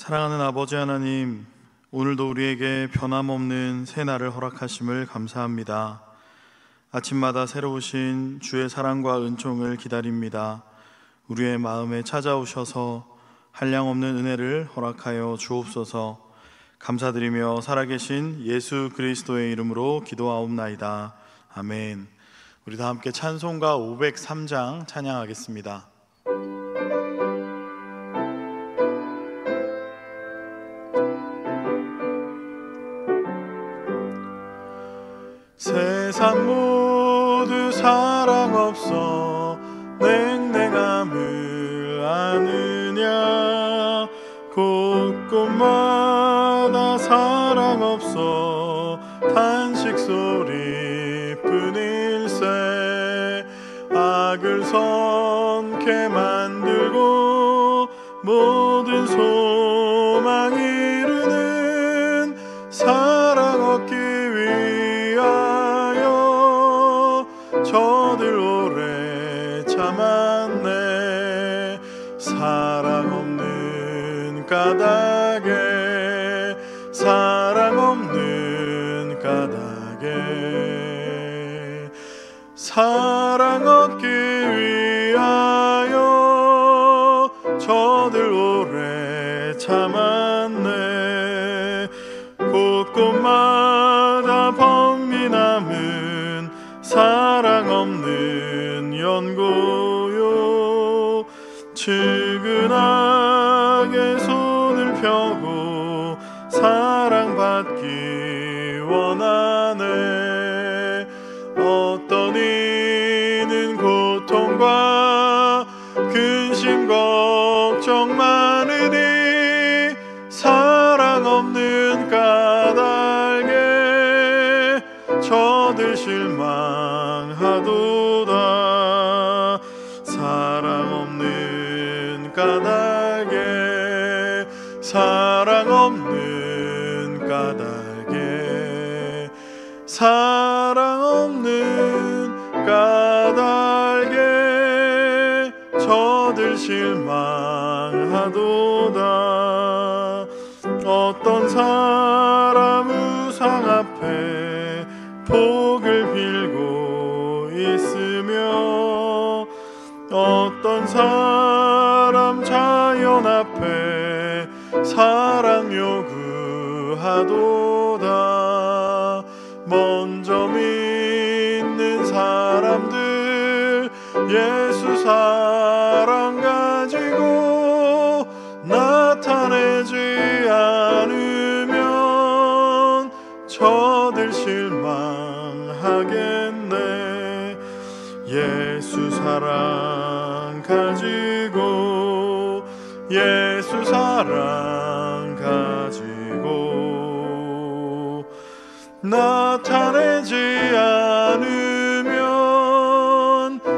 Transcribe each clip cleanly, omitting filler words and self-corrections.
사랑하는 아버지 하나님, 오늘도 우리에게 변함없는 새 날을 허락하심을 감사합니다. 아침마다 새로우신 주의 사랑과 은총을 기다립니다. 우리의 마음에 찾아오셔서 한량없는 은혜를 허락하여 주옵소서. 감사드리며 살아계신 예수 그리스도의 이름으로 기도하옵나이다. 아멘. 우리 다 함께 찬송가 503장 찬양하겠습니다. 세상 모두 사랑 없어 냉랭함을 아느냐. 곳곳마다 사랑 없어 탄식 소리뿐일세. 악을 선케 만들고 모든 소망 이루는 사랑 얻기 위하여 저들 오래 참았네. 사랑 없는 까닭에, 사랑 없는 까닭에, 사랑 얻기 위하여 저들 오래 참았네. 곳곳마다 범민함은 사랑 없는 연고요. 측은하게 손을 펴고 사랑받기 원하네. 어떤 이는 고통과 근심 걱정 많으니 사랑 없는 까닭에 저들 실망하도다. 사랑 없는 까닭에, 사랑 없는 까닭에, 사랑 없는 까닭에 저들 실망하도다. 어떤 사람 우상 앞에 복을 빌고 있으며 어떤 사람 자연 앞에 사랑 요구하도다. 먼저 믿는 사람들 예수 사랑 가지고 나타내지 않으면 저들 실망하겠네. 예수 사랑 가지고, 예수 사랑 가지고 나타내지 않으면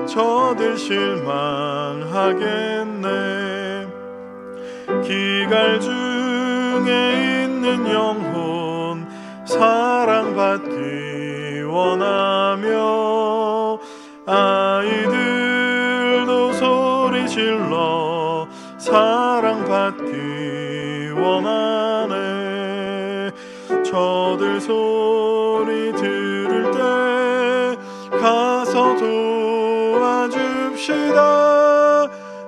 저들 실망하겠네. 기갈 중에 있는 영혼 사랑받기 원하며 아이들도 소리질러 사랑받기 원하네. 저들 소리 들을 때 가서 도와줍시다.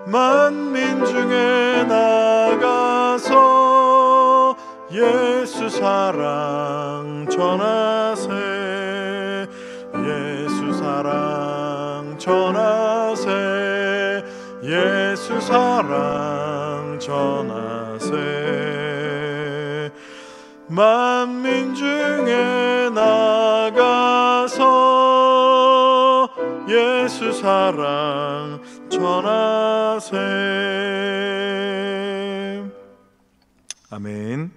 만민 중에 나가서 예수 사랑 전하세. 예수 사랑 전하세. 예수 사랑 전하세. 만민 중에 나가서 예수 사랑 전하세. 아멘.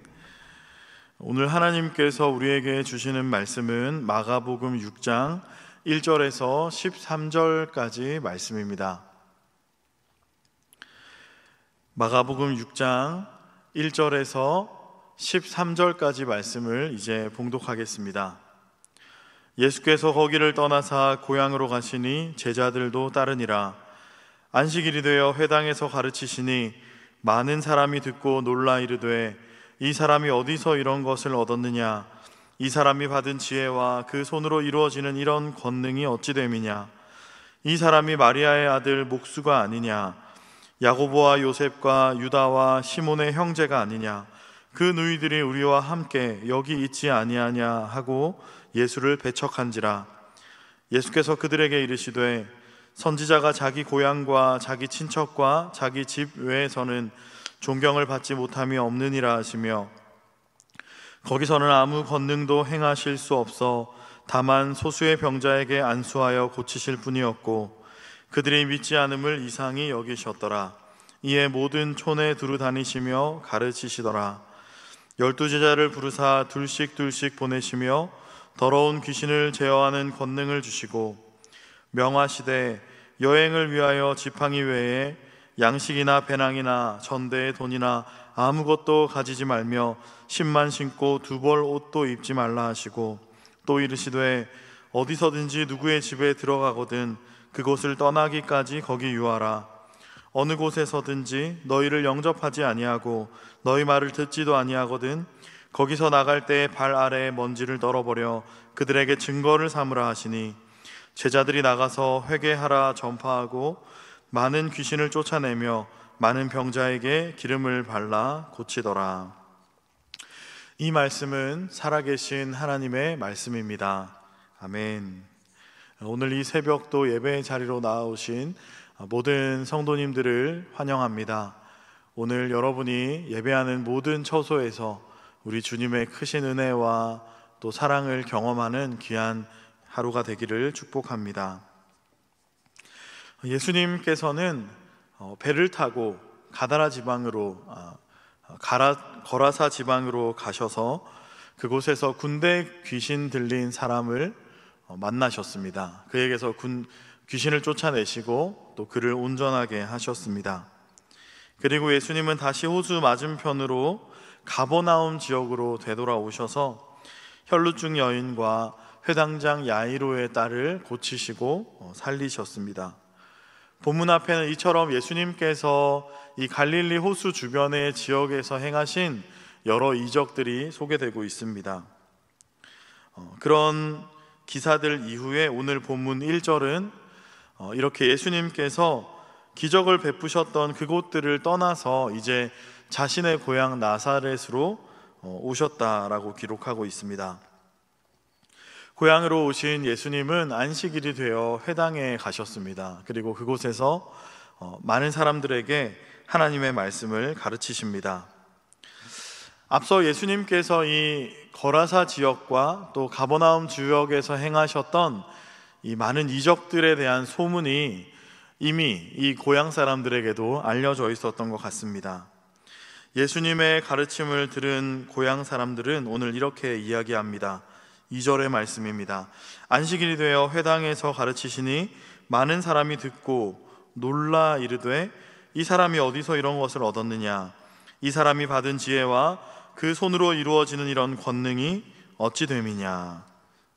오늘 하나님께서 우리에게 주시는 말씀은 마가복음 6장 1절에서 13절까지 말씀입니다. 마가복음 6장 1절에서 13절까지 말씀을 이제 봉독하겠습니다. 예수께서 거기를 떠나사 고향으로 가시니 제자들도 따르니라. 안식일이 되어 회당에서 가르치시니 많은 사람이 듣고 놀라 이르되 이 사람이 어디서 이런 것을 얻었느냐? 이 사람이 받은 지혜와 그 손으로 이루어지는 이런 권능이 어찌 됨이냐? 이 사람이 마리아의 아들 목수가 아니냐? 야고보와 요셉과 유다와 시몬의 형제가 아니냐? 그 누이들이 우리와 함께 여기 있지 아니하냐 하고 예수를 배척한지라. 예수께서 그들에게 이르시되 선지자가 자기 고향과 자기 친척과 자기 집 외에서는 존경을 받지 못함이 없느니라 하시며, 거기서는 아무 권능도 행하실 수 없어 다만 소수의 병자에게 안수하여 고치실 뿐이었고 그들이 믿지 않음을 이상히 여기셨더라. 이에 모든 촌에 두루 다니시며 가르치시더라. 12 제자를 부르사 둘씩 보내시며 더러운 귀신을 제어하는 권능을 주시고 명하시되 여행을 위하여 지팡이 외에 양식이나 배낭이나 전대의 돈이나 아무것도 가지지 말며 신만 신고 두 벌 옷도 입지 말라 하시고, 또 이르시되 어디서든지 누구의 집에 들어가거든 그곳을 떠나기까지 거기 유하라. 어느 곳에서든지 너희를 영접하지 아니하고 너희 말을 듣지도 아니하거든 거기서 나갈 때 발 아래에 먼지를 널어버려 그들에게 증거를 삼으라 하시니, 제자들이 나가서 회개하라 전파하고 많은 귀신을 쫓아내며 많은 병자에게 기름을 발라 고치더라. 이 말씀은 살아계신 하나님의 말씀입니다. 아멘. 오늘 이 새벽도 예배의 자리로 나오신 모든 성도님들을 환영합니다. 오늘 여러분이 예배하는 모든 처소에서 우리 주님의 크신 은혜와 또 사랑을 경험하는 귀한 하루가 되기를 축복합니다. 예수님께서는 배를 타고 가다라 지방으로 거라사 지방으로 가셔서 그곳에서 군대 귀신 들린 사람을 만나셨습니다. 그에게서 귀신을 쫓아내시고 또 그를 온전하게 하셨습니다. 그리고 예수님은 다시 호수 맞은편으로 가버나움 지역으로 되돌아오셔서 혈루증 여인과 회당장 야이로의 딸을 고치시고 살리셨습니다. 본문 앞에는 이처럼 예수님께서 이 갈릴리 호수 주변의 지역에서 행하신 여러 이적들이 소개되고 있습니다. 그런 기사들 이후에 오늘 본문 1절은 이렇게 예수님께서 기적을 베푸셨던 그곳들을 떠나서 이제 자신의 고향 나사렛으로 오셨다라고 기록하고 있습니다. 고향으로 오신 예수님은 안식일이 되어 회당에 가셨습니다. 그리고 그곳에서 많은 사람들에게 하나님의 말씀을 가르치십니다. 앞서 예수님께서 이 거라사 지역과 또 가버나움 지역에서 행하셨던 이 많은 이적들에 대한 소문이 이미 이 고향 사람들에게도 알려져 있었던 것 같습니다. 예수님의 가르침을 들은 고향 사람들은 오늘 이렇게 이야기합니다. 2절의 말씀입니다. 안식일이 되어 회당에서 가르치시니 많은 사람이 듣고 놀라 이르되 이 사람이 어디서 이런 것을 얻었느냐? 이 사람이 받은 지혜와 그 손으로 이루어지는 이런 권능이 어찌 됨이냐?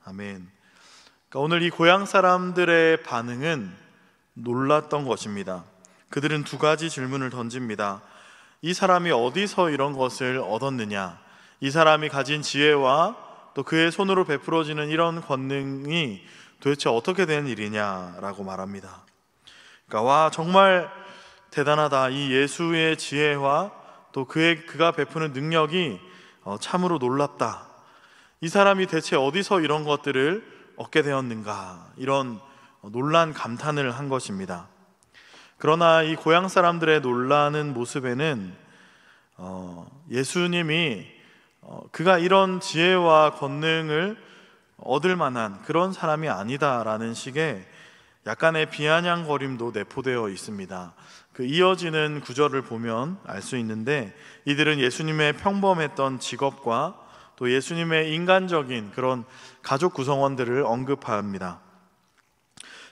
아멘. 그러니까 오늘 이 고향 사람들의 반응은 놀랐던 것입니다. 그들은 두 가지 질문을 던집니다. 이 사람이 어디서 이런 것을 얻었느냐? 이 사람이 가진 지혜와 또 그의 손으로 베풀어지는 이런 권능이 도대체 어떻게 된 일이냐라고 말합니다. 그러니까 와, 정말 대단하다. 이 예수의 지혜와 또 그가 베푸는 능력이 참으로 놀랍다. 이 사람이 대체 어디서 이런 것들을 얻게 되었는가? 이런 놀란 감탄을 한 것입니다. 그러나 이 고향 사람들의 놀라는 모습에는 예수님이 그가 이런 지혜와 권능을 얻을 만한 그런 사람이 아니다라는 식의 약간의 비아냥거림도 내포되어 있습니다. 그 이어지는 구절을 보면 알 수 있는데, 이들은 예수님의 평범했던 직업과 또 예수님의 인간적인 그런 가족 구성원들을 언급합니다.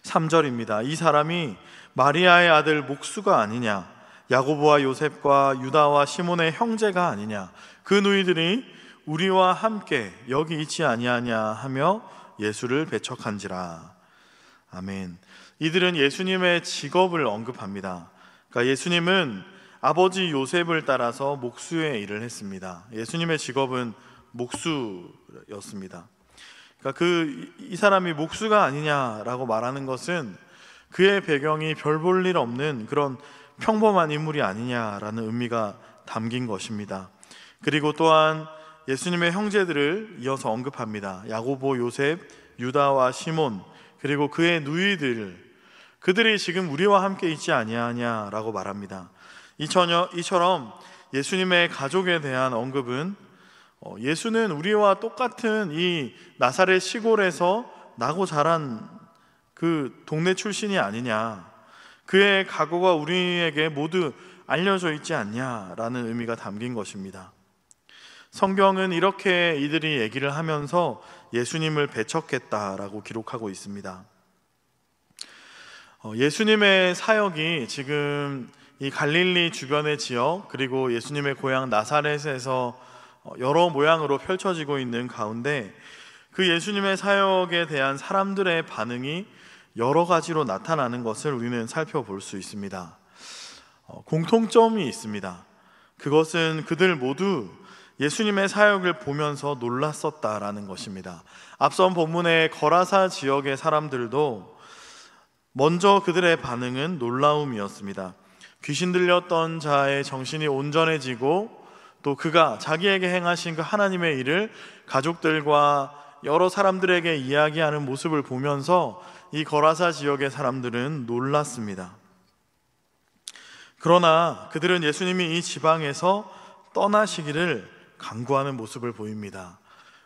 3절입니다. 이 사람이 마리아의 아들 목수가 아니냐? 야고보와 요셉과 유다와 시몬의 형제가 아니냐? 그 누이들이 우리와 함께 여기 있지 아니하냐 하며 예수를 배척한지라. 아멘. 이들은 예수님의 직업을 언급합니다. 그러니까 예수님은 아버지 요셉을 따라서 목수의 일을 했습니다. 예수님의 직업은 목수였습니다. 그러니까 이 사람이 목수가 아니냐라고 말하는 것은 그의 배경이 별 볼 일 없는 그런 평범한 인물이 아니냐라는 의미가 담긴 것입니다. 그리고 또한 예수님의 형제들을 이어서 언급합니다. 야고보, 요셉, 유다와 시몬, 그리고 그의 누이들, 그들이 지금 우리와 함께 있지 아니하냐라고 말합니다. 이처럼 예수님의 가족에 대한 언급은 예수는 우리와 똑같은 이 나사렛 시골에서 나고 자란 그 동네 출신이 아니냐, 그의 각오가 우리에게 모두 알려져 있지 않냐라는 의미가 담긴 것입니다. 성경은 이렇게 이들이 얘기를 하면서 예수님을 배척했다라고 기록하고 있습니다. 예수님의 사역이 지금 이 갈릴리 주변의 지역, 그리고 예수님의 고향 나사렛에서 여러 모양으로 펼쳐지고 있는 가운데 그 예수님의 사역에 대한 사람들의 반응이 여러 가지로 나타나는 것을 우리는 살펴볼 수 있습니다. 공통점이 있습니다. 그것은 그들 모두 예수님의 사역을 보면서 놀랐었다라는 것입니다. 앞선 본문의 거라사 지역의 사람들도 먼저 그들의 반응은 놀라움이었습니다. 귀신 들렸던 자의 정신이 온전해지고 또 그가 자기에게 행하신 그 하나님의 일을 가족들과 여러 사람들에게 이야기하는 모습을 보면서 이 거라사 지역의 사람들은 놀랐습니다. 그러나 그들은 예수님이 이 지방에서 떠나시기를 간구하는 모습을 보입니다.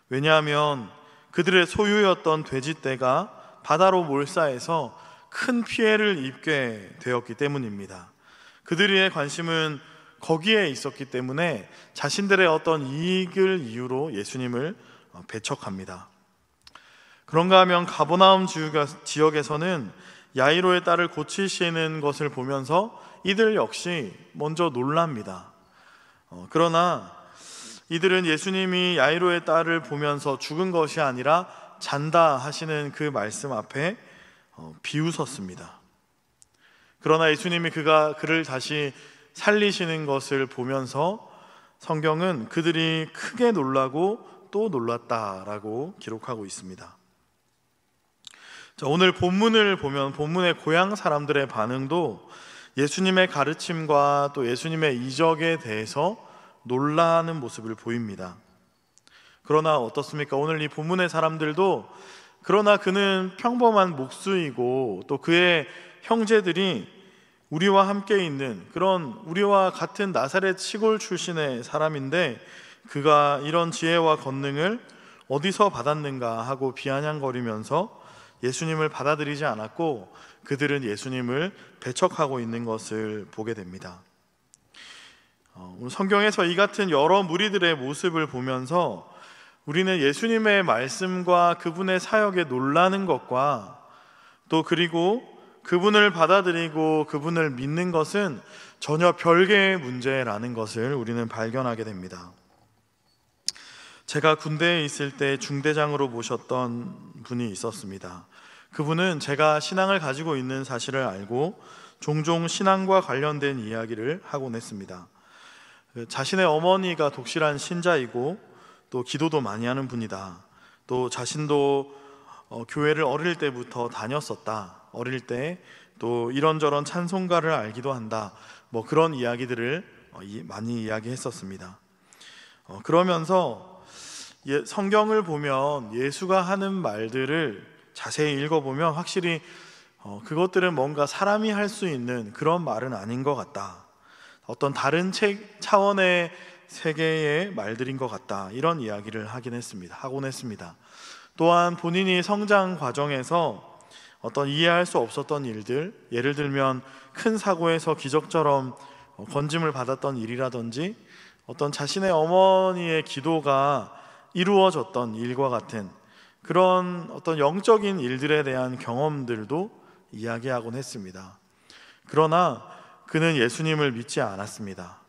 왜냐하면 그들의 소유였던 돼지떼가 바다로 몰사해서 큰 피해를 입게 되었기 때문입니다. 그들의 관심은 거기에 있었기 때문에 자신들의 어떤 이익을 이유로 예수님을 배척합니다. 그런가 하면 가버나움 지역에서는 야이로의 딸을 고치시는 것을 보면서 이들 역시 먼저 놀랍니다. 그러나 이들은 예수님이 야이로의 딸을 보면서 죽은 것이 아니라 잔다 하시는 그 말씀 앞에 비웃었습니다. 그러나 예수님이 그를 다시 살리시는 것을 보면서 성경은 그들이 크게 놀라고 또 놀랐다라고 기록하고 있습니다. 자, 오늘 본문을 보면 본문의 고향 사람들의 반응도 예수님의 가르침과 또 예수님의 이적에 대해서 놀라는 모습을 보입니다. 그러나 어떻습니까? 오늘 이 본문의 사람들도 그러나 그는 평범한 목수이고 또 그의 형제들이 우리와 함께 있는 그런 우리와 같은 나사렛 시골 출신의 사람인데 그가 이런 지혜와 권능을 어디서 받았는가 하고 비아냥거리면서 예수님을 받아들이지 않았고 그들은 예수님을 배척하고 있는 것을 보게 됩니다. 오늘 성경에서 이 같은 여러 무리들의 모습을 보면서 우리는 예수님의 말씀과 그분의 사역에 놀라는 것과 또 그리고 그분을 받아들이고 그분을 믿는 것은 전혀 별개의 문제라는 것을 우리는 발견하게 됩니다. 제가 군대에 있을 때 중대장으로 모셨던 분이 있었습니다. 그분은 제가 신앙을 가지고 있는 사실을 알고 종종 신앙과 관련된 이야기를 하곤 했습니다. 자신의 어머니가 독실한 신자이고 또 기도도 많이 하는 분이다. 또 자신도 교회를 어릴 때부터 다녔었다. 어릴 때 또 이런저런 찬송가를 알기도 한다. 뭐 그런 이야기들을 많이 이야기했었습니다. 그러면서 성경을 보면 예수가 하는 말들을 자세히 읽어보면 확실히 그것들은 뭔가 사람이 할 수 있는 그런 말은 아닌 것 같다. 어떤 다른 차원의 세계의 말들인 것 같다. 이런 이야기를 하곤 했습니다. 또한 본인이 성장 과정에서 어떤 이해할 수 없었던 일들, 예를 들면 큰 사고에서 기적처럼 건짐을 받았던 일이라든지 어떤 자신의 어머니의 기도가 이루어졌던 일과 같은 그런 어떤 영적인 일들에 대한 경험들도 이야기하곤 했습니다. 그러나 그는 예수님을 믿지 않았습니다.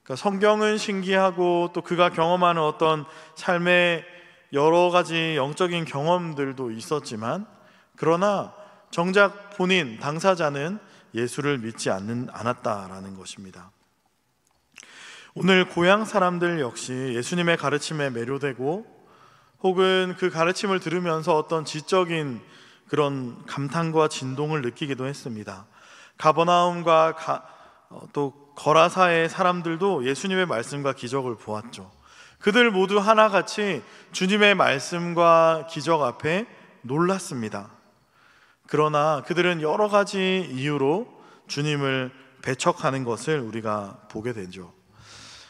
그러니까 성경은 신기하고 또 그가 경험하는 어떤 삶의 여러 가지 영적인 경험들도 있었지만 그러나 정작 본인 당사자는 예수를 믿지 않았다라는 것입니다. 오늘 고향 사람들 역시 예수님의 가르침에 매료되고 혹은 그 가르침을 들으면서 어떤 지적인 그런 감탄과 진동을 느끼기도 했습니다. 가버나움과 또 거라사의 사람들도 예수님의 말씀과 기적을 보았죠. 그들 모두 하나같이 주님의 말씀과 기적 앞에 놀랐습니다. 그러나 그들은 여러 가지 이유로 주님을 배척하는 것을 우리가 보게 되죠.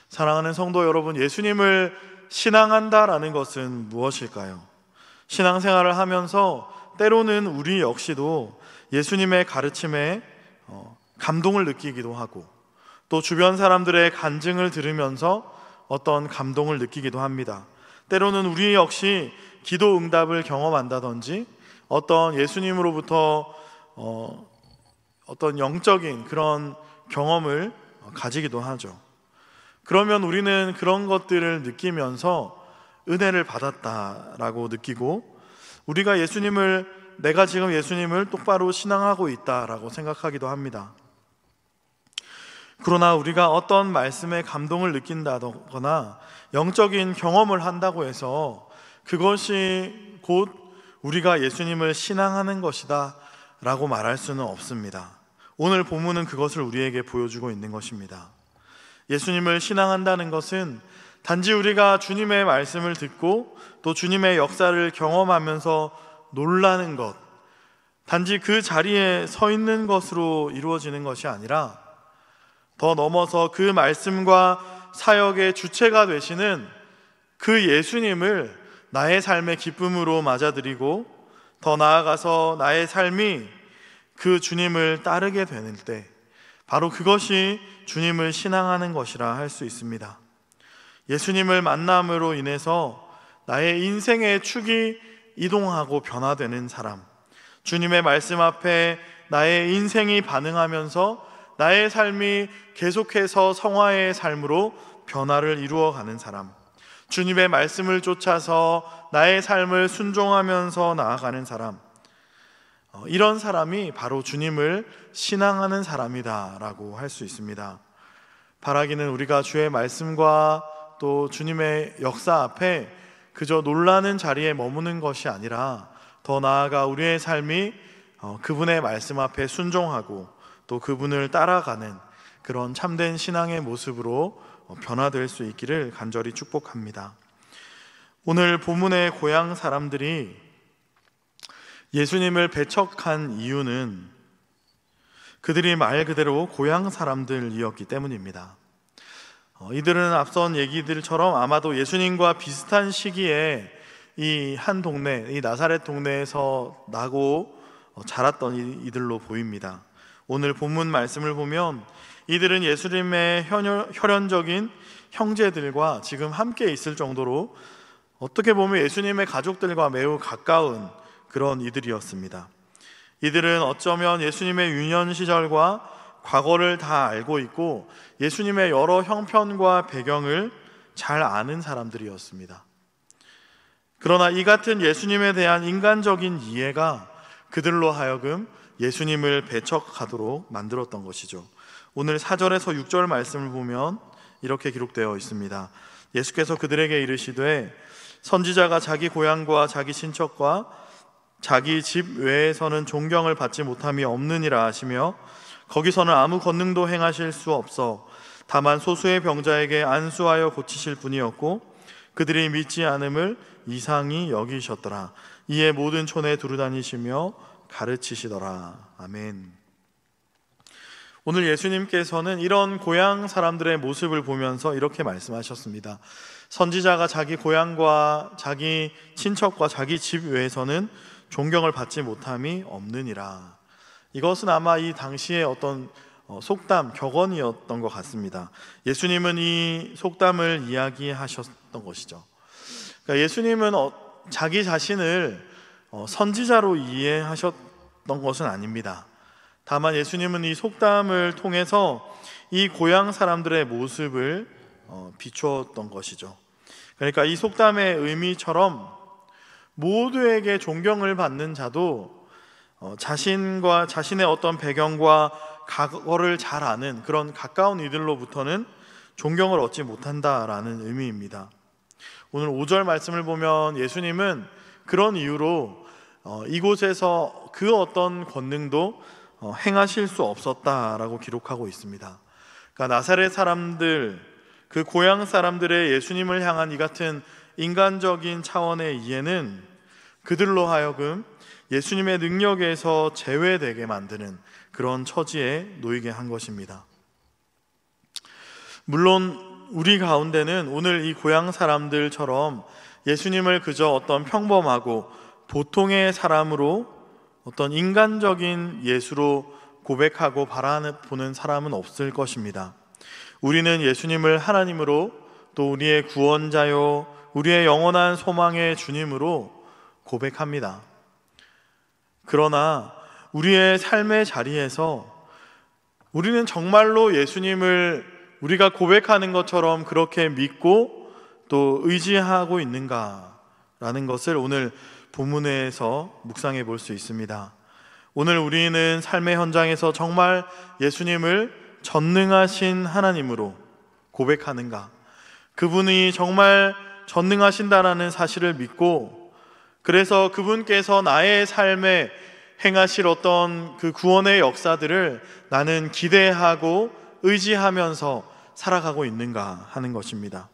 사랑하는 성도 여러분, 예수님을 신앙한다라는 것은 무엇일까요? 신앙생활을 하면서 때로는 우리 역시도 예수님의 가르침에 감동을 느끼기도 하고 또 주변 사람들의 간증을 들으면서 어떤 감동을 느끼기도 합니다. 때로는 우리 역시 기도 응답을 경험한다든지 어떤 예수님으로부터 어떤 영적인 그런 경험을 가지기도 하죠. 그러면 우리는 그런 것들을 느끼면서 은혜를 받았다라고 느끼고 내가 지금 예수님을 똑바로 신앙하고 있다라고 생각하기도 합니다. 그러나 우리가 어떤 말씀에 감동을 느낀다거나 영적인 경험을 한다고 해서 그것이 곧 우리가 예수님을 신앙하는 것이다 라고 말할 수는 없습니다. 오늘 본문은 그것을 우리에게 보여주고 있는 것입니다. 예수님을 신앙한다는 것은 단지 우리가 주님의 말씀을 듣고 또 주님의 역사를 경험하면서 놀라는 것, 단지 그 자리에 서 있는 것으로 이루어지는 것이 아니라 더 넘어서 그 말씀과 사역의 주체가 되시는 그 예수님을 나의 삶의 기쁨으로 맞아들이고 더 나아가서 나의 삶이 그 주님을 따르게 되는 때 바로 그것이 주님을 신앙하는 것이라 할 수 있습니다. 예수님을 만남으로 인해서 나의 인생의 축이 이동하고 변화되는 사람, 주님의 말씀 앞에 나의 인생이 반응하면서 나의 삶이 계속해서 성화의 삶으로 변화를 이루어가는 사람, 주님의 말씀을 쫓아서 나의 삶을 순종하면서 나아가는 사람, 이런 사람이 바로 주님을 신앙하는 사람이다라고 할 수 있습니다. 바라기는 우리가 주의 말씀과 또 주님의 역사 앞에 그저 놀라는 자리에 머무는 것이 아니라 더 나아가 우리의 삶이 그분의 말씀 앞에 순종하고 또 그분을 따라가는 그런 참된 신앙의 모습으로 변화될 수 있기를 간절히 축복합니다. 오늘 본문의 고향 사람들이 예수님을 배척한 이유는 그들이 말 그대로 고향 사람들이었기 때문입니다. 이들은 앞선 얘기들처럼 아마도 예수님과 비슷한 시기에 이 한 동네, 이 나사렛 동네에서 나고 자랐던 이들로 보입니다. 오늘 본문 말씀을 보면 이들은 예수님의 혈연적인 형제들과 지금 함께 있을 정도로 어떻게 보면 예수님의 가족들과 매우 가까운 그런 이들이었습니다. 이들은 어쩌면 예수님의 유년 시절과 과거를 다 알고 있고 예수님의 여러 형편과 배경을 잘 아는 사람들이었습니다. 그러나 이 같은 예수님에 대한 인간적인 이해가 그들로 하여금 예수님을 배척하도록 만들었던 것이죠. 오늘 4절에서 6절 말씀을 보면 이렇게 기록되어 있습니다. 예수께서 그들에게 이르시되 선지자가 자기 고향과 자기 친척과 자기 집 외에서는 존경을 받지 못함이 없느니라 하시며 거기서는 아무 권능도 행하실 수 없어 다만 소수의 병자에게 안수하여 고치실 뿐이었고 그들이 믿지 않음을 이상히 여기셨더라. 이에 모든 촌에 두루다니시며 가르치시더라. 아멘. 오늘 예수님께서는 이런 고향 사람들의 모습을 보면서 이렇게 말씀하셨습니다. 선지자가 자기 고향과 자기 친척과 자기 집 외에서는 존경을 받지 못함이 없느니라. 이것은 아마 이 당시의 어떤 속담, 격언이었던 것 같습니다. 예수님은 이 속담을 이야기하셨던 것이죠. 그러니까 예수님은 자기 자신을 선지자로 이해하셨던 것은 아닙니다. 다만 예수님은 이 속담을 통해서 이 고향 사람들의 모습을 비추었던 것이죠. 그러니까 이 속담의 의미처럼 모두에게 존경을 받는 자도 자신과 자신의 어떤 배경과 과거를 잘 아는 그런 가까운 이들로부터는 존경을 얻지 못한다라는 의미입니다. 오늘 5절 말씀을 보면 예수님은 그런 이유로 이곳에서 그 어떤 권능도 행하실 수 없었다라고 기록하고 있습니다. 그러니까 나사렛 사람들, 그 고향 사람들의 예수님을 향한 이 같은 인간적인 차원의 이해는 그들로 하여금 예수님의 능력에서 제외되게 만드는 그런 처지에 놓이게 한 것입니다. 물론 우리 가운데는 오늘 이 고향 사람들처럼 예수님을 그저 어떤 평범하고 보통의 사람으로, 어떤 인간적인 예수로 고백하고 바라보는 사람은 없을 것입니다. 우리는 예수님을 하나님으로, 또 우리의 구원자요 우리의 영원한 소망의 주님으로 고백합니다. 그러나 우리의 삶의 자리에서 우리는 정말로 예수님을 우리가 고백하는 것처럼 그렇게 믿고 또 의지하고 있는가라는 것을 오늘 본문에서 묵상해 볼 수 있습니다. 오늘 우리는 삶의 현장에서 정말 예수님을 전능하신 하나님으로 고백하는가? 그분이 정말 전능하신다라는 사실을 믿고, 그래서 그분께서 나의 삶에 행하실 어떤 그 구원의 역사들을 나는 기대하고 의지하면서 살아가고 있는가 하는 것입니다.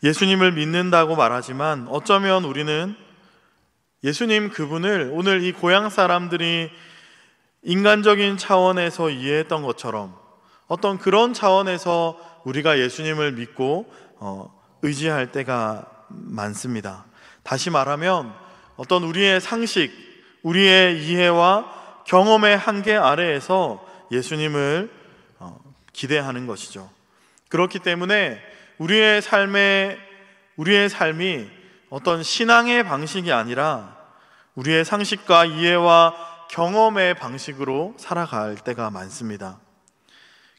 예수님을 믿는다고 말하지만 어쩌면 우리는 예수님 그분을 오늘 이 고향 사람들이 인간적인 차원에서 이해했던 것처럼 어떤 그런 차원에서 우리가 예수님을 믿고 의지할 때가 많습니다. 다시 말하면 어떤 우리의 상식, 우리의 이해와 경험의 한계 아래에서 예수님을 기대하는 것이죠. 그렇기 때문에 우리의 삶이 어떤 신앙의 방식이 아니라 우리의 상식과 이해와 경험의 방식으로 살아갈 때가 많습니다.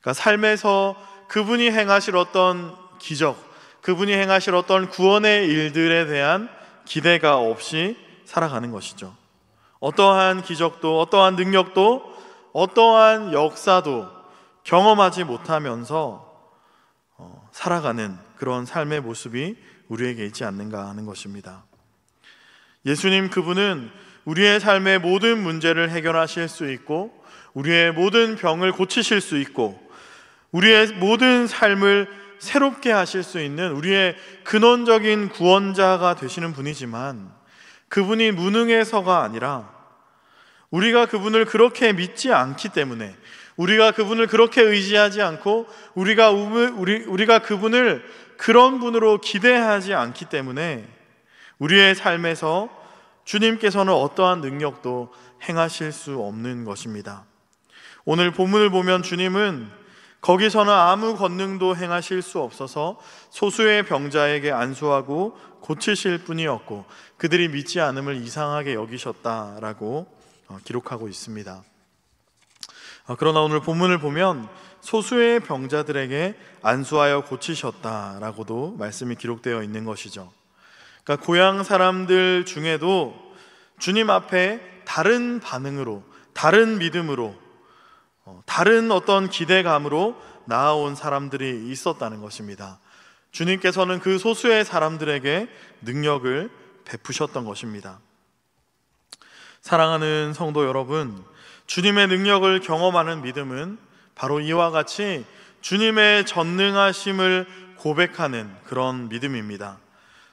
그러니까 삶에서 그분이 행하실 어떤 기적, 그분이 행하실 어떤 구원의 일들에 대한 기대가 없이 살아가는 것이죠. 어떠한 기적도, 어떠한 능력도, 어떠한 역사도 경험하지 못하면서 살아가는 그런 삶의 모습이 우리에게 있지 않는가 하는 것입니다. 예수님 그분은 우리의 삶의 모든 문제를 해결하실 수 있고, 우리의 모든 병을 고치실 수 있고, 우리의 모든 삶을 새롭게 하실 수 있는 우리의 근원적인 구원자가 되시는 분이지만, 그분이 무능해서가 아니라 우리가 그분을 그렇게 믿지 않기 때문에, 우리가 그분을 그렇게 의지하지 않고 우리가 그분을 그런 분으로 기대하지 않기 때문에 우리의 삶에서 주님께서는 어떠한 능력도 행하실 수 없는 것입니다. 오늘 본문을 보면 주님은 거기서는 아무 권능도 행하실 수 없어서 소수의 병자에게 안수하고 고치실 뿐이었고 그들이 믿지 않음을 이상하게 여기셨다라고 기록하고 있습니다. 그러나 오늘 본문을 보면 소수의 병자들에게 안수하여 고치셨다라고도 말씀이 기록되어 있는 것이죠. 그러니까 고향 사람들 중에도 주님 앞에 다른 반응으로, 다른 믿음으로, 다른 어떤 기대감으로 나아온 사람들이 있었다는 것입니다. 주님께서는 그 소수의 사람들에게 능력을 베푸셨던 것입니다. 사랑하는 성도 여러분, 주님의 능력을 경험하는 믿음은 바로 이와 같이 주님의 전능하심을 고백하는 그런 믿음입니다.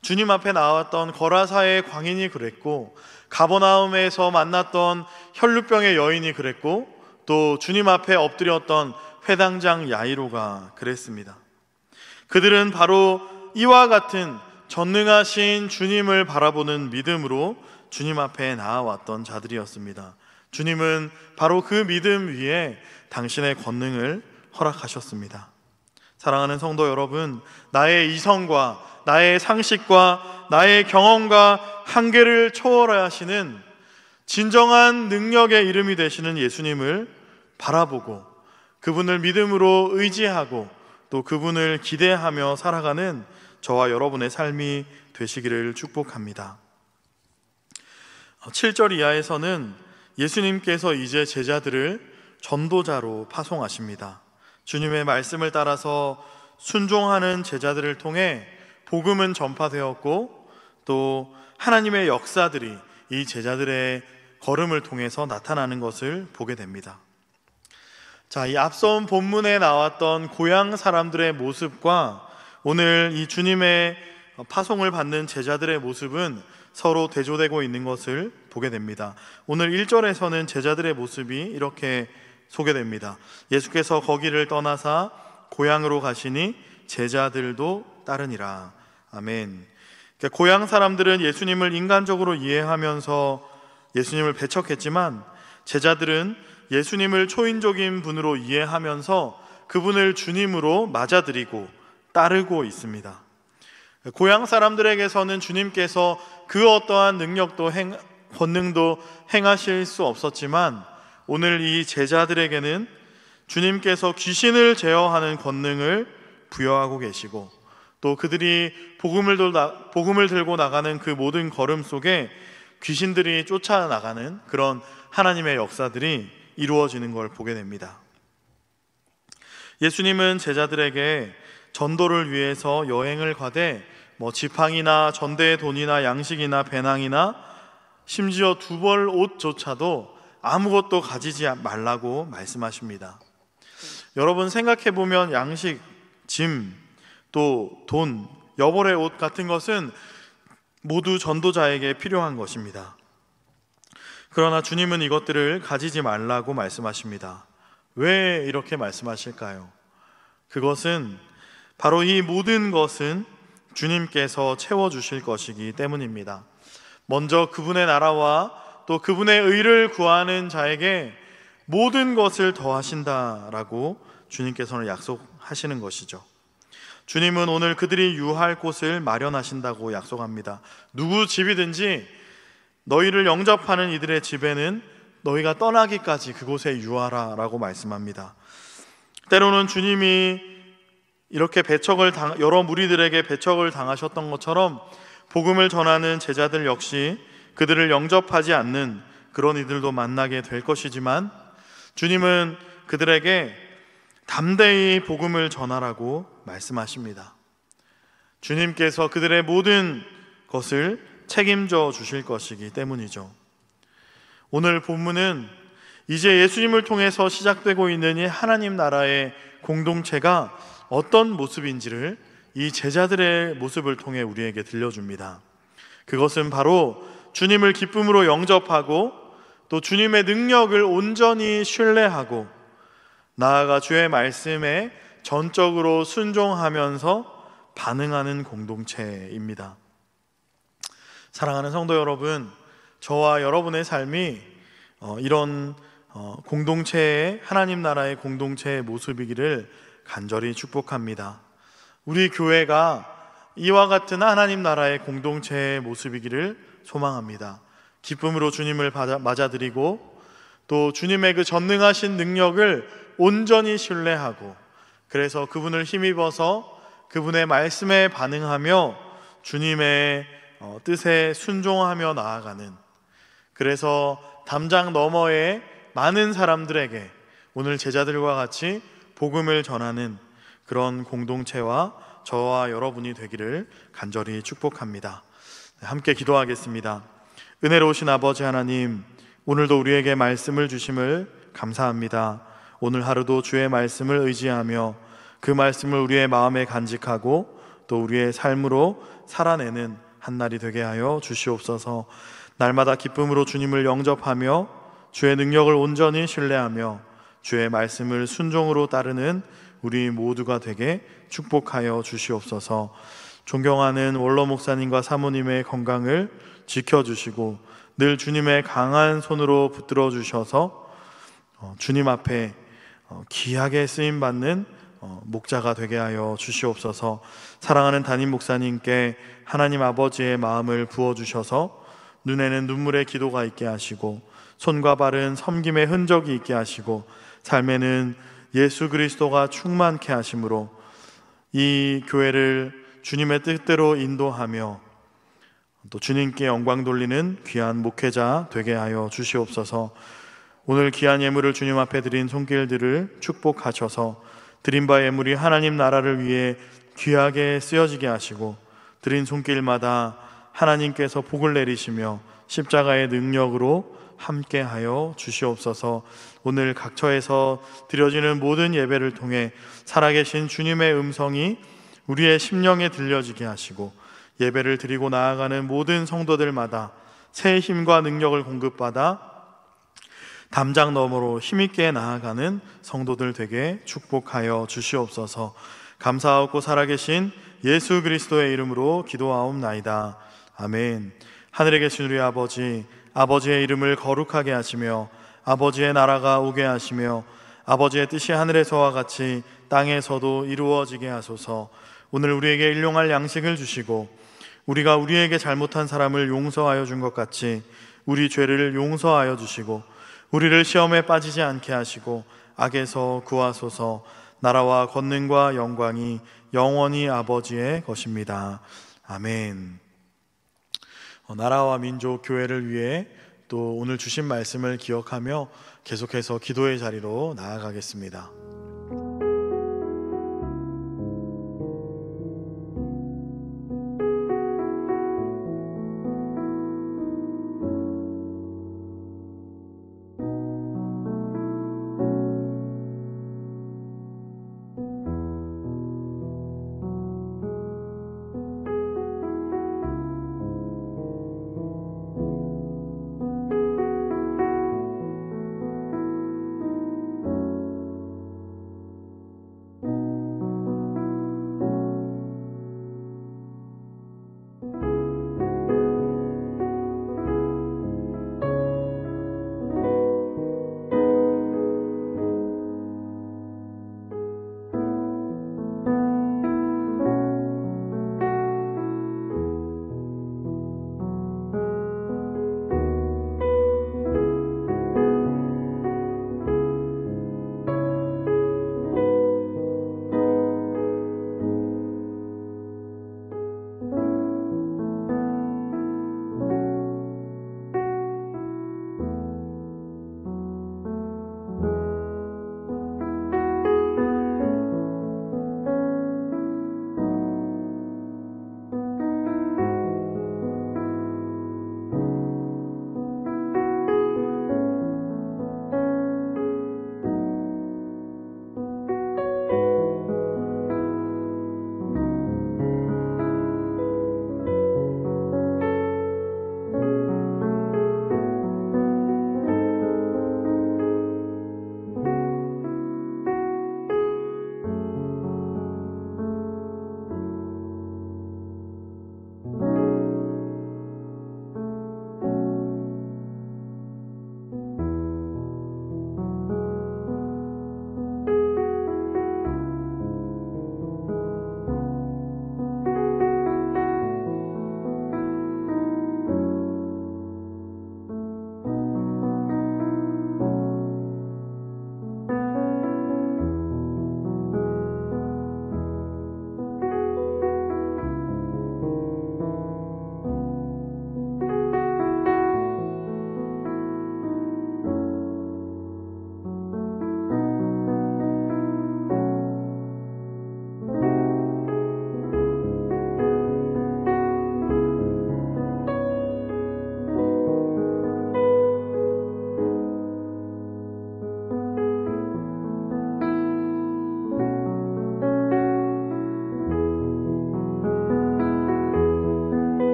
주님 앞에 나왔던 거라사의 광인이 그랬고, 가버나움에서 만났던 혈루병의 여인이 그랬고, 또 주님 앞에 엎드렸던 회당장 야이로가 그랬습니다. 그들은 바로 이와 같은 전능하신 주님을 바라보는 믿음으로 주님 앞에 나아왔던 자들이었습니다. 주님은 바로 그 믿음 위에 당신의 권능을 허락하셨습니다. 사랑하는 성도 여러분, 나의 이성과 나의 상식과 나의 경험과 한계를 초월하시는 진정한 능력의 이름이 되시는 예수님을 바라보고 그분을 믿음으로 의지하고 또 그분을 기대하며 살아가는 저와 여러분의 삶이 되시기를 축복합니다. 7절 이하에서는 예수님께서 이제 제자들을 전도자로 파송하십니다. 주님의 말씀을 따라서 순종하는 제자들을 통해 복음은 전파되었고 또 하나님의 역사들이 이 제자들의 걸음을 통해서 나타나는 것을 보게 됩니다. 자, 이 앞선 본문에 나왔던 고향 사람들의 모습과 오늘 이 주님의 파송을 받는 제자들의 모습은 서로 대조되고 있는 것을 보게 됩니다. 오늘 1절에서는 제자들의 모습이 이렇게 소개됩니다. 예수께서 거기를 떠나사 고향으로 가시니 제자들도 따르니라. 아멘. 그러니까 고향 사람들은 예수님을 인간적으로 이해하면서 예수님을 배척했지만 제자들은 예수님을 초인적인 분으로 이해하면서 그분을 주님으로 맞아들이고 따르고 있습니다. 고향 사람들에게서는 주님께서 그 어떠한 능력도 권능도 행하실 수 없었지만 오늘 이 제자들에게는 주님께서 귀신을 제어하는 권능을 부여하고 계시고 또 그들이 복음을 들고 나가는 그 모든 걸음 속에 귀신들이 쫓아나가는 그런 하나님의 역사들이 이루어지는 걸 보게 됩니다. 예수님은 제자들에게 전도를 위해서 여행을 가되 지팡이나 전대의 돈이나 양식이나 배낭이나 심지어 두 벌 옷조차도 아무것도 가지지 말라고 말씀하십니다. 여러분 생각해보면 양식, 짐, 또 돈, 여벌의 옷 같은 것은 모두 전도자에게 필요한 것입니다. 그러나 주님은 이것들을 가지지 말라고 말씀하십니다. 왜 이렇게 말씀하실까요? 그것은 바로 이 모든 것은 주님께서 채워주실 것이기 때문입니다. 먼저 그분의 나라와 또 그분의 의를 구하는 자에게 모든 것을 더하신다라고 주님께서는 약속하시는 것이죠. 주님은 오늘 그들이 유할 곳을 마련하신다고 약속합니다. 누구 집이든지 너희를 영접하는 이들의 집에는 너희가 떠나기까지 그곳에 유하라 라고 말씀합니다. 때로는 주님이 이렇게 여러 무리들에게 배척을 당하셨던 것처럼 복음을 전하는 제자들 역시 그들을 영접하지 않는 그런 이들도 만나게 될 것이지만 주님은 그들에게 담대히 복음을 전하라고 말씀하십니다. 주님께서 그들의 모든 것을 책임져 주실 것이기 때문이죠. 오늘 본문은 이제 예수님을 통해서 시작되고 있는 이 하나님 나라의 공동체가 어떤 모습인지를 이 제자들의 모습을 통해 우리에게 들려줍니다. 그것은 바로 주님을 기쁨으로 영접하고 또 주님의 능력을 온전히 신뢰하고 나아가 주의 말씀에 전적으로 순종하면서 반응하는 공동체입니다. 사랑하는 성도 여러분, 저와 여러분의 삶이 이런 공동체의 하나님 나라의 공동체의 모습이기를 간절히 축복합니다. 우리 교회가 이와 같은 하나님 나라의 공동체의 모습이기를 소망합니다. 기쁨으로 주님을 맞아들이고 또 주님의 그 전능하신 능력을 온전히 신뢰하고 그래서 그분을 힘입어서 그분의 말씀에 반응하며 주님의 뜻에 순종하며 나아가는, 그래서 담장 너머의 많은 사람들에게 오늘 제자들과 같이 복음을 전하는 그런 공동체와 저와 여러분이 되기를 간절히 축복합니다. 함께 기도하겠습니다. 은혜로우신 아버지 하나님, 오늘도 우리에게 말씀을 주심을 감사합니다. 오늘 하루도 주의 말씀을 의지하며 그 말씀을 우리의 마음에 간직하고 또 우리의 삶으로 살아내는 한날이 되게 하여 주시옵소서. 날마다 기쁨으로 주님을 영접하며 주의 능력을 온전히 신뢰하며 주의 말씀을 순종으로 따르는 우리 모두가 되게 축복하여 주시옵소서. 존경하는 원로 목사님과 사모님의 건강을 지켜주시고 늘 주님의 강한 손으로 붙들어 주셔서 주님 앞에 귀하게 쓰임받는 목자가 되게 하여 주시옵소서. 사랑하는 담임 목사님께 하나님 아버지의 마음을 부어주셔서 눈에는 눈물의 기도가 있게 하시고 손과 발은 섬김의 흔적이 있게 하시고 삶에는 예수 그리스도가 충만케 하심으로 이 교회를 주님의 뜻대로 인도하며 또 주님께 영광 돌리는 귀한 목회자 되게 하여 주시옵소서. 오늘 귀한 예물을 주님 앞에 드린 손길들을 축복하셔서 드린 바 예물이 하나님 나라를 위해 귀하게 쓰여지게 하시고 드린 손길마다 하나님께서 복을 내리시며 십자가의 능력으로 함께하여 주시옵소서. 오늘 각처에서 드려지는 모든 예배를 통해 살아계신 주님의 음성이 우리의 심령에 들려지게 하시고 예배를 드리고 나아가는 모든 성도들마다 새 힘과 능력을 공급받아 담장 너머로 힘있게 나아가는 성도들 되게 축복하여 주시옵소서. 감사하고 살아계신 예수 그리스도의 이름으로 기도하옵나이다. 아멘. 하늘에 계신 우리 아버지, 아버지의 이름을 거룩하게 하시며 아버지의 나라가 오게 하시며 아버지의 뜻이 하늘에서와 같이 땅에서도 이루어지게 하소서. 오늘 우리에게 일용할 양식을 주시고 우리가 우리에게 잘못한 사람을 용서하여 준 것 같이 우리 죄를 용서하여 주시고 우리를 시험에 빠지지 않게 하시고 악에서 구하소서. 나라와 권능과 영광이 영원히 아버지의 것입니다. 아멘. 나라와 민족 교회를 위해 또 오늘 주신 말씀을 기억하며 계속해서 기도의 자리로 나아가겠습니다.